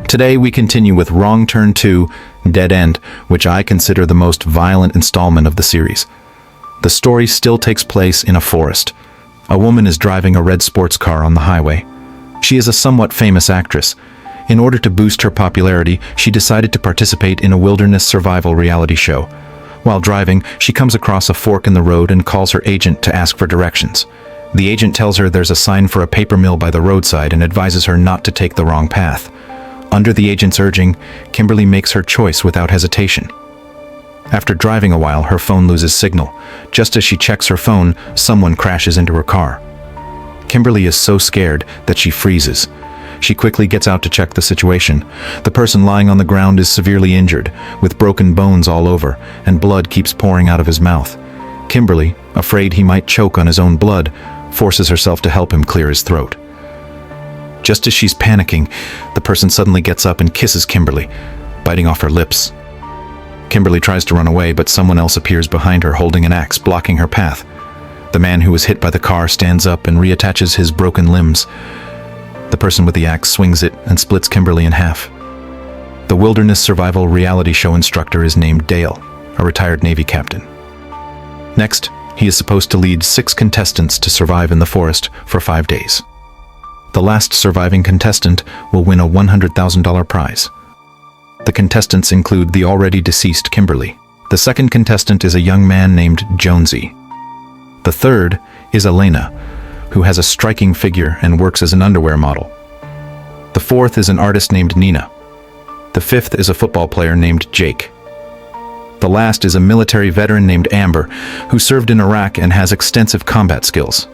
Today we continue with Wrong Turn 2, Dead End, which I consider the most violent installment of the series. The story still takes place in a forest. A woman is driving a red sports car on the highway. She is a somewhat famous actress. In order to boost her popularity, she decided to participate in a wilderness survival reality show. While driving, she comes across a fork in the road and calls her agent to ask for directions. The agent tells her there's a sign for a paper mill by the roadside and advises her not to take the wrong path. Under the agent's urging, Kimberly makes her choice without hesitation. After driving a while, her phone loses signal. Just as she checks her phone, someone crashes into her car. Kimberly is so scared that she freezes. She quickly gets out to check the situation. The person lying on the ground is severely injured, with broken bones all over, and blood keeps pouring out of his mouth. Kimberly, afraid he might choke on his own blood, forces herself to help him clear his throat. Just as she's panicking, the person suddenly gets up and kisses Kimberly, biting off her lips. Kimberly tries to run away, but someone else appears behind her holding an axe, blocking her path. The man who was hit by the car stands up and reattaches his broken limbs. The person with the axe swings it and splits Kimberly in half. The wilderness survival reality show instructor is named Dale, a retired Navy captain. Next, he is supposed to lead 6 contestants to survive in the forest for 5 days. The last surviving contestant will win a $100,000 prize. The contestants include the already deceased Kimberly. The second contestant is a young man named Jonesy. The third is Elena, who has a striking figure and works as an underwear model. The fourth is an artist named Nina. The fifth is a football player named Jake. The last is a military veteran named Amber, who served in Iraq and has extensive combat skills.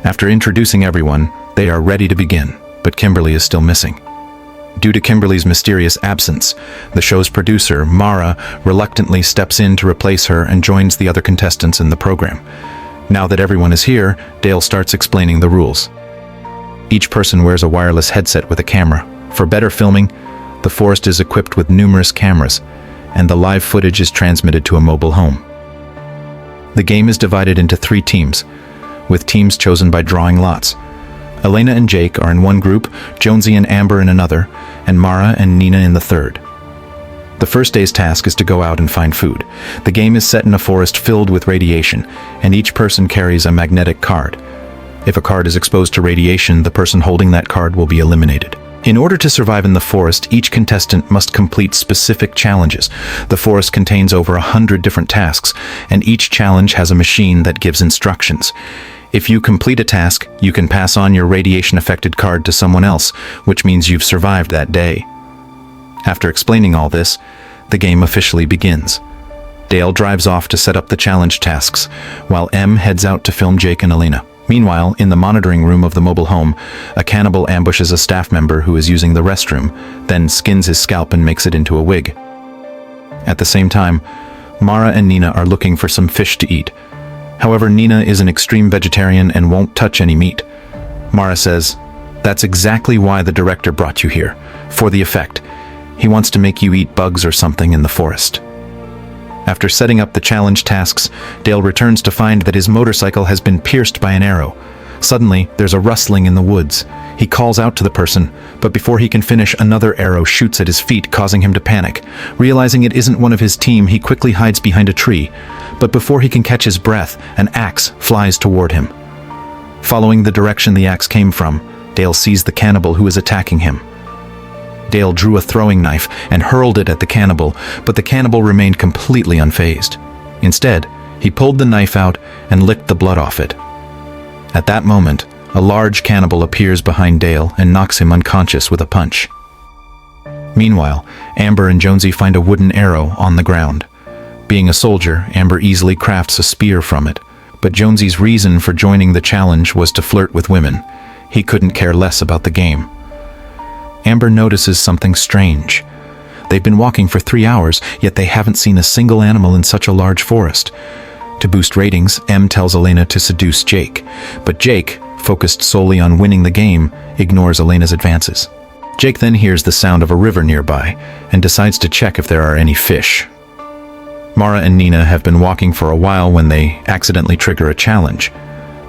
After introducing everyone, they are ready to begin, but Kimberly is still missing. Due to Kimberly's mysterious absence, the show's producer, Mara, reluctantly steps in to replace her and joins the other contestants in the program. Now that everyone is here, Dale starts explaining the rules. Each person wears a wireless headset with a camera. For better filming, the forest is equipped with numerous cameras, and the live footage is transmitted to a mobile home. The game is divided into 3 teams, with teams chosen by drawing lots. Elena and Jake are in one group, Jonesy and Amber in another, and Mara and Nina in the third. The first day's task is to go out and find food. The game is set in a forest filled with radiation, and each person carries a magnetic card. If a card is exposed to radiation, the person holding that card will be eliminated. In order to survive in the forest, each contestant must complete specific challenges. The forest contains over 100 different tasks, and each challenge has a machine that gives instructions. If you complete a task, you can pass on your radiation-affected card to someone else, which means you've survived that day. After explaining all this, the game officially begins. Dale drives off to set up the challenge tasks, while M heads out to film Jake and Elena. Meanwhile, in the monitoring room of the mobile home, a cannibal ambushes a staff member who is using the restroom, then skins his scalp and makes it into a wig. At the same time, Mara and Nina are looking for some fish to eat. However, Nina is an extreme vegetarian and won't touch any meat. Mara says, "That's exactly why the director brought you here, for the effect. He wants to make you eat bugs or something in the forest." After setting up the challenge tasks, Dale returns to find that his motorcycle has been pierced by an arrow. Suddenly, there's a rustling in the woods. He calls out to the person, but before he can finish, another arrow shoots at his feet, causing him to panic. Realizing it isn't one of his team, he quickly hides behind a tree. But before he can catch his breath, an axe flies toward him. Following the direction the axe came from, Dale sees the cannibal who is attacking him. Dale drew a throwing knife and hurled it at the cannibal, but the cannibal remained completely unfazed. Instead, he pulled the knife out and licked the blood off it. At that moment, a large cannibal appears behind Dale and knocks him unconscious with a punch. Meanwhile, Amber and Jonesy find a wooden arrow on the ground. Being a soldier, Amber easily crafts a spear from it, but Jonesy's reason for joining the challenge was to flirt with women. He couldn't care less about the game. Amber notices something strange. They've been walking for 3 hours, yet they haven't seen a single animal in such a large forest. To boost ratings, M tells Elena to seduce Jake, but Jake, focused solely on winning the game, ignores Elena's advances. Jake then hears the sound of a river nearby and decides to check if there are any fish. Mara and Nina have been walking for a while when they accidentally trigger a challenge.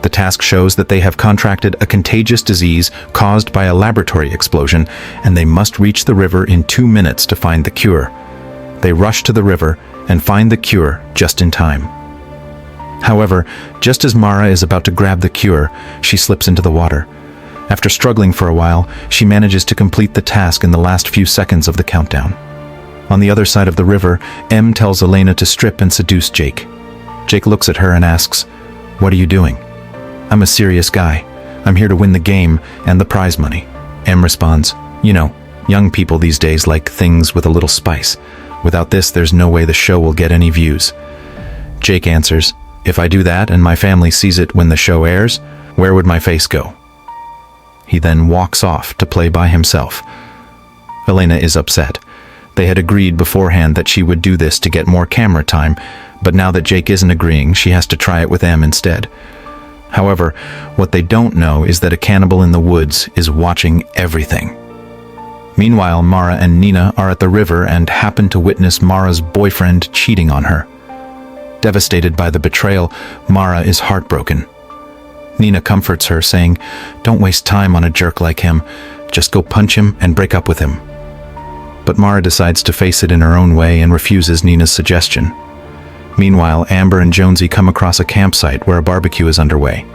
The task shows that they have contracted a contagious disease caused by a laboratory explosion, and they must reach the river in 2 minutes to find the cure. They rush to the river and find the cure just in time. However, just as Mara is about to grab the cure, she slips into the water. After struggling for a while, she manages to complete the task in the last few seconds of the countdown. On the other side of the river, Em tells Elena to strip and seduce Jake. Jake looks at her and asks, "What are you doing?" "I'm a serious guy. I'm here to win the game and the prize money." Em responds, "You know, young people these days like things with a little spice. Without this, there's no way the show will get any views." Jake answers, "If I do that and my family sees it when the show airs, where would my face go?" He then walks off to play by himself. Elena is upset. They had agreed beforehand that she would do this to get more camera time, but now that Jake isn't agreeing, she has to try it with Em instead. However, what they don't know is that a cannibal in the woods is watching everything. Meanwhile, Mara and Nina are at the river and happen to witness Mara's boyfriend cheating on her. Devastated by the betrayal, Mara is heartbroken. Nina comforts her, saying, "Don't waste time on a jerk like him. Just go punch him and break up with him." But Mara decides to face it in her own way and refuses Nina's suggestion. Meanwhile, Amber and Jonesy come across a campsite where a barbecue is underway.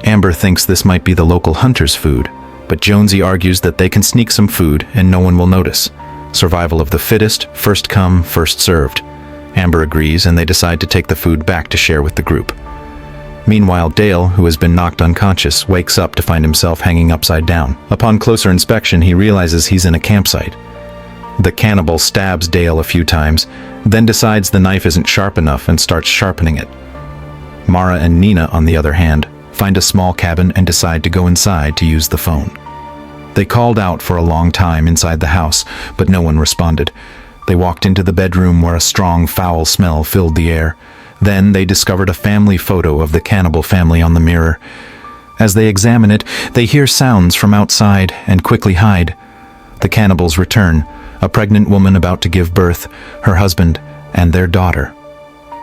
Amber thinks this might be the local hunter's food, but Jonesy argues that they can sneak some food and no one will notice. Survival of the fittest, first come, first served. Amber agrees and they decide to take the food back to share with the group. Meanwhile, Dale, who has been knocked unconscious, wakes up to find himself hanging upside down. Upon closer inspection, he realizes he's in a campsite. The cannibal stabs Dale a few times, then decides the knife isn't sharp enough and starts sharpening it. Mara and Nina, on the other hand, find a small cabin and decide to go inside to use the phone. They called out for a long time inside the house, but no one responded. They walked into the bedroom where a strong, foul smell filled the air. Then they discovered a family photo of the cannibal family on the mirror. As they examine it, they hear sounds from outside and quickly hide. The cannibals return, a pregnant woman about to give birth, her husband, and their daughter.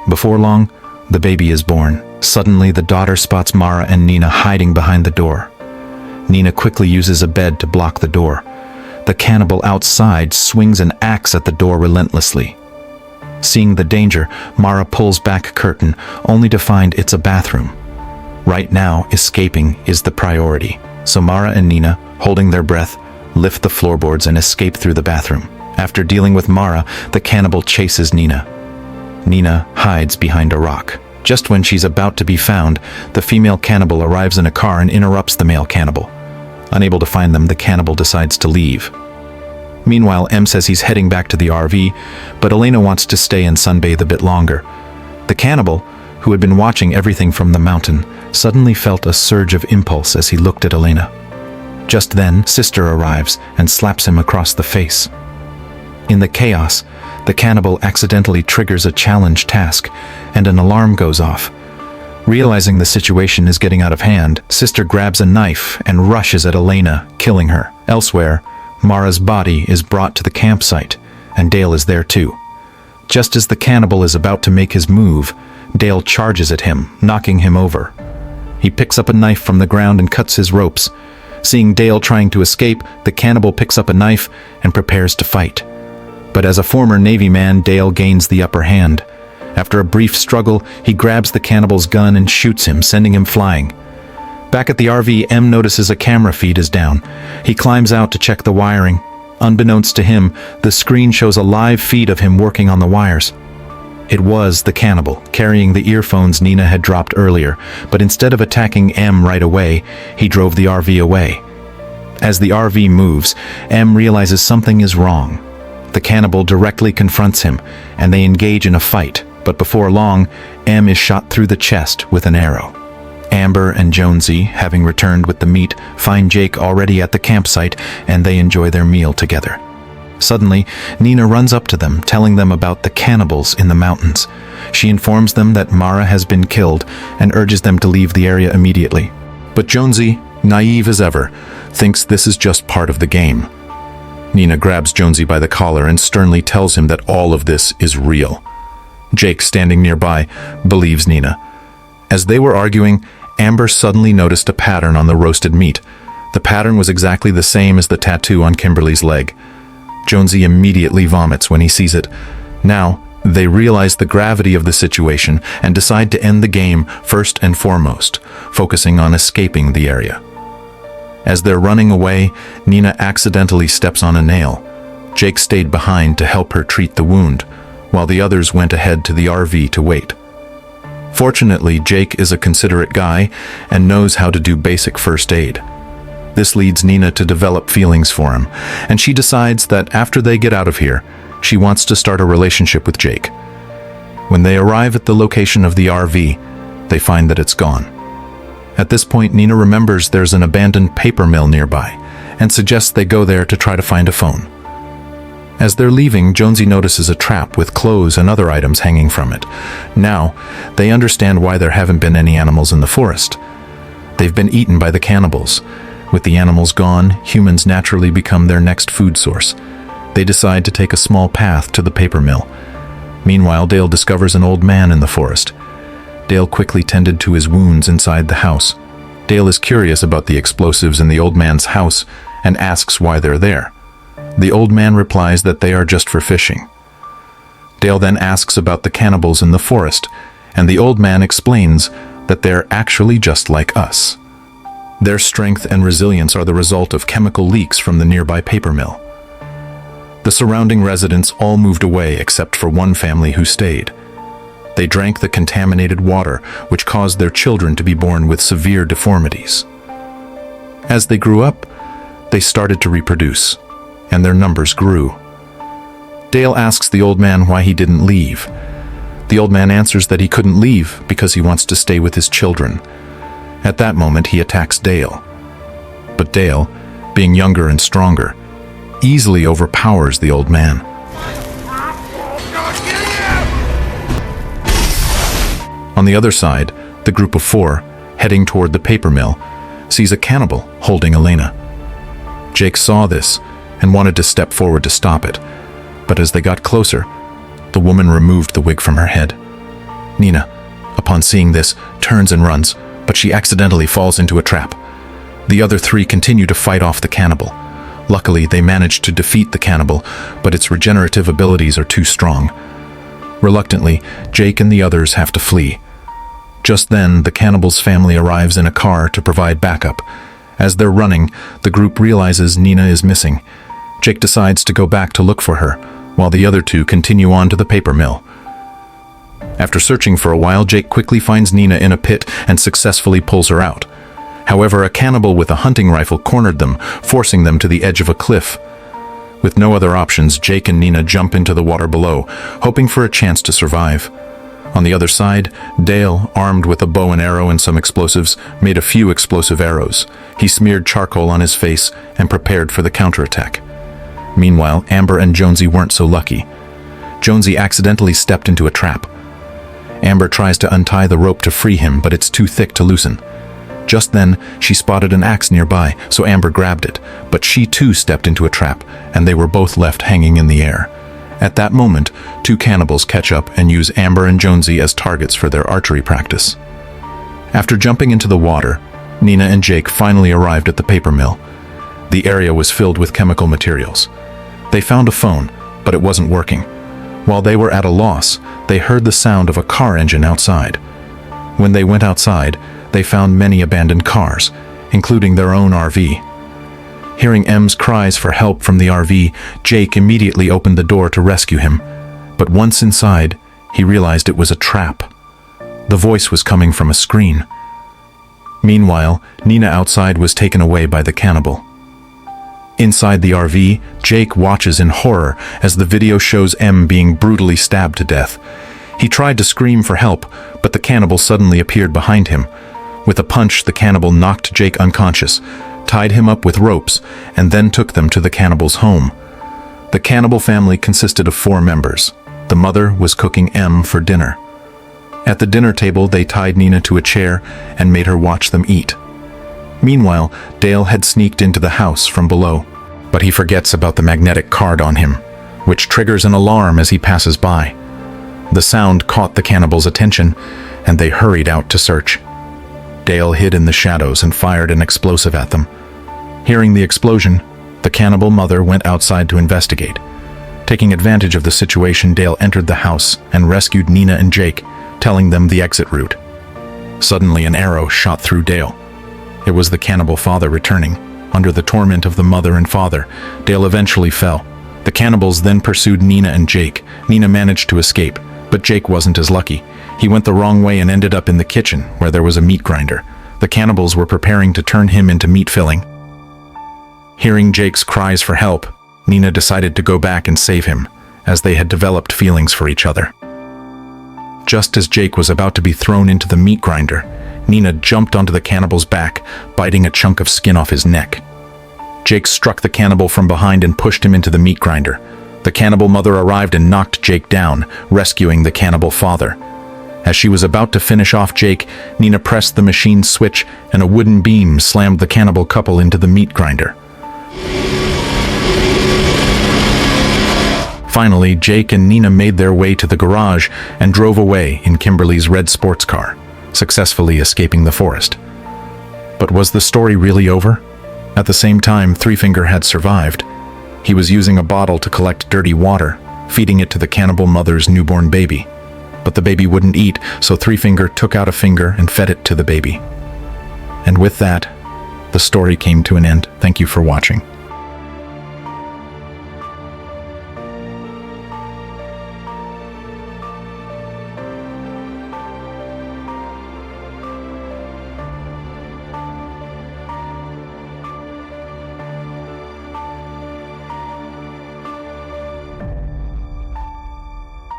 Before long, the baby is born. Suddenly, the daughter spots Mara and Nina hiding behind the door. Nina quickly uses a bed to block the door. The cannibal outside swings an axe at the door relentlessly. Seeing the danger, Mara pulls back a curtain, only to find it's a bathroom. Right now, escaping is the priority, so Mara and Nina, holding their breath, lift the floorboards and escape through the bathroom. After dealing with Mara, the cannibal chases Nina. Nina hides behind a rock. Just when she's about to be found, the female cannibal arrives in a car and interrupts the male cannibal. Unable to find them, the cannibal decides to leave. Meanwhile, Em says he's heading back to the RV, but Elena wants to stay and sunbathe a bit longer. The cannibal, who had been watching everything from the mountain, suddenly felt a surge of impulse as he looked at Elena. Just then, Sister arrives and slaps him across the face. In the chaos, the cannibal accidentally triggers a challenge task, and an alarm goes off. Realizing the situation is getting out of hand, Sister grabs a knife and rushes at Elena, killing her. Elsewhere, Mara's body is brought to the campsite, and Dale is there too. Just as the cannibal is about to make his move, Dale charges at him, knocking him over. He picks up a knife from the ground and cuts his ropes. Seeing Dale trying to escape, the cannibal picks up a knife and prepares to fight. But as a former Navy man, Dale gains the upper hand. After a brief struggle, he grabs the cannibal's gun and shoots him, sending him flying. Back at the RV, M notices a camera feed is down. He climbs out to check the wiring. Unbeknownst to him, the screen shows a live feed of him working on the wires. It was the cannibal, carrying the earphones Nina had dropped earlier, but instead of attacking M right away, he drove the RV away. As the RV moves, M realizes something is wrong. The cannibal directly confronts him, and they engage in a fight, but before long, M is shot through the chest with an arrow. Amber and Jonesy, having returned with the meat, find Jake already at the campsite, and they enjoy their meal together. Suddenly, Nina runs up to them, telling them about the cannibals in the mountains. She informs them that Mara has been killed and urges them to leave the area immediately. But Jonesy, naive as ever, thinks this is just part of the game. Nina grabs Jonesy by the collar and sternly tells him that all of this is real. Jake, standing nearby, believes Nina. As they were arguing, Amber suddenly noticed a pattern on the roasted meat. The pattern was exactly the same as the tattoo on Kimberly's leg. Jonesy immediately vomits when he sees it. Now, they realize the gravity of the situation and decide to end the game first and foremost, focusing on escaping the area. As they're running away, Nina accidentally steps on a nail. Jake stayed behind to help her treat the wound, while the others went ahead to the RV to wait. Fortunately, Jake is a considerate guy and knows how to do basic first aid. This leads Nina to develop feelings for him, and she decides that after they get out of here, she wants to start a relationship with Jake. When they arrive at the location of the RV, they find that it's gone. At this point, Nina remembers there's an abandoned paper mill nearby and suggests they go there to try to find a phone. As they're leaving, Jonesy notices a trap with clothes and other items hanging from it. Now, they understand why there haven't been any animals in the forest. They've been eaten by the cannibals. With the animals gone, humans naturally become their next food source. They decide to take a small path to the paper mill. Meanwhile, Dale discovers an old man in the forest. Dale quickly tended to his wounds inside the house. Dale is curious about the explosives in the old man's house and asks why they're there. The old man replies that they are just for fishing. Dale then asks about the cannibals in the forest, and the old man explains that they're actually just like us. Their strength and resilience are the result of chemical leaks from the nearby paper mill. The surrounding residents all moved away except for one family who stayed. They drank the contaminated water, which caused their children to be born with severe deformities. As they grew up, they started to reproduce, and their numbers grew. Dale asks the old man why he didn't leave. The old man answers that he couldn't leave because he wants to stay with his children. At that moment, he attacks Dale. But Dale, being younger and stronger, easily overpowers the old man. On the other side, the group of four, heading toward the paper mill, sees a cannibal holding Elena. Jake saw this and wanted to step forward to stop it, but as they got closer, the woman removed the wig from her head. Nina, upon seeing this, turns and runs, but she accidentally falls into a trap. The other three continue to fight off the cannibal. Luckily, they manage to defeat the cannibal, but its regenerative abilities are too strong. Reluctantly, Jake and the others have to flee. Just then, the cannibal's family arrives in a car to provide backup. As they're running, the group realizes Nina is missing. Jake decides to go back to look for her, while the other two continue on to the paper mill. After searching for a while, Jake quickly finds Nina in a pit and successfully pulls her out. However, a cannibal with a hunting rifle cornered them, forcing them to the edge of a cliff. With no other options, Jake and Nina jump into the water below, hoping for a chance to survive. On the other side, Dale, armed with a bow and arrow and some explosives, made a few explosive arrows. He smeared charcoal on his face and prepared for the counterattack. Meanwhile, Amber and Jonesy weren't so lucky. Jonesy accidentally stepped into a trap. Amber tries to untie the rope to free him, but it's too thick to loosen. Just then, she spotted an axe nearby, so Amber grabbed it, but she too stepped into a trap, and they were both left hanging in the air. At that moment, two cannibals catch up and use Amber and Jonesy as targets for their archery practice. After jumping into the water, Nina and Jake finally arrived at the paper mill. The area was filled with chemical materials. They found a phone, but it wasn't working. While they were at a loss, they heard the sound of a car engine outside. When they went outside, they found many abandoned cars, including their own RV. Hearing M's cries for help from the RV, Jake immediately opened the door to rescue him. But once inside, he realized it was a trap. The voice was coming from a screen. Meanwhile, Nina outside was taken away by the cannibal. Inside the RV, Jake watches in horror as the video shows M being brutally stabbed to death. He tried to scream for help, but the cannibal suddenly appeared behind him. With a punch, the cannibal knocked Jake unconscious, tied him up with ropes, and then took them to the cannibal's home. The cannibal family consisted of 4 members. The mother was cooking M for dinner. At the dinner table, they tied Nina to a chair and made her watch them eat. Meanwhile, Dale had sneaked into the house from below, but he forgets about the magnetic card on him, which triggers an alarm as he passes by. The sound caught the cannibals' attention, and they hurried out to search. Dale hid in the shadows and fired an explosive at them. Hearing the explosion, the cannibal mother went outside to investigate. Taking advantage of the situation, Dale entered the house and rescued Nina and Jake, telling them the exit route. Suddenly, an arrow shot through Dale. It was the cannibal father returning. Under the torment of the mother and father, Dale eventually fell. The cannibals then pursued Nina and Jake. Nina managed to escape, but Jake wasn't as lucky. He went the wrong way and ended up in the kitchen, where there was a meat grinder. The cannibals were preparing to turn him into meat filling. Hearing Jake's cries for help, Nina decided to go back and save him, as they had developed feelings for each other. Just as Jake was about to be thrown into the meat grinder, Nina jumped onto the cannibal's back, biting a chunk of skin off his neck. Jake struck the cannibal from behind and pushed him into the meat grinder. The cannibal mother arrived and knocked Jake down, rescuing the cannibal father. As she was about to finish off Jake, Nina pressed the machine's switch and a wooden beam slammed the cannibal couple into the meat grinder. Finally, Jake and Nina made their way to the garage and drove away in Kimberly's red sports car, successfully escaping the forest. But was the story really over? At the same time, Three Finger had survived. He was using a bottle to collect dirty water, feeding it to the cannibal mother's newborn baby. But the baby wouldn't eat, so Three Finger took out a finger and fed it to the baby. And with that, the story came to an end. Thank you for watching.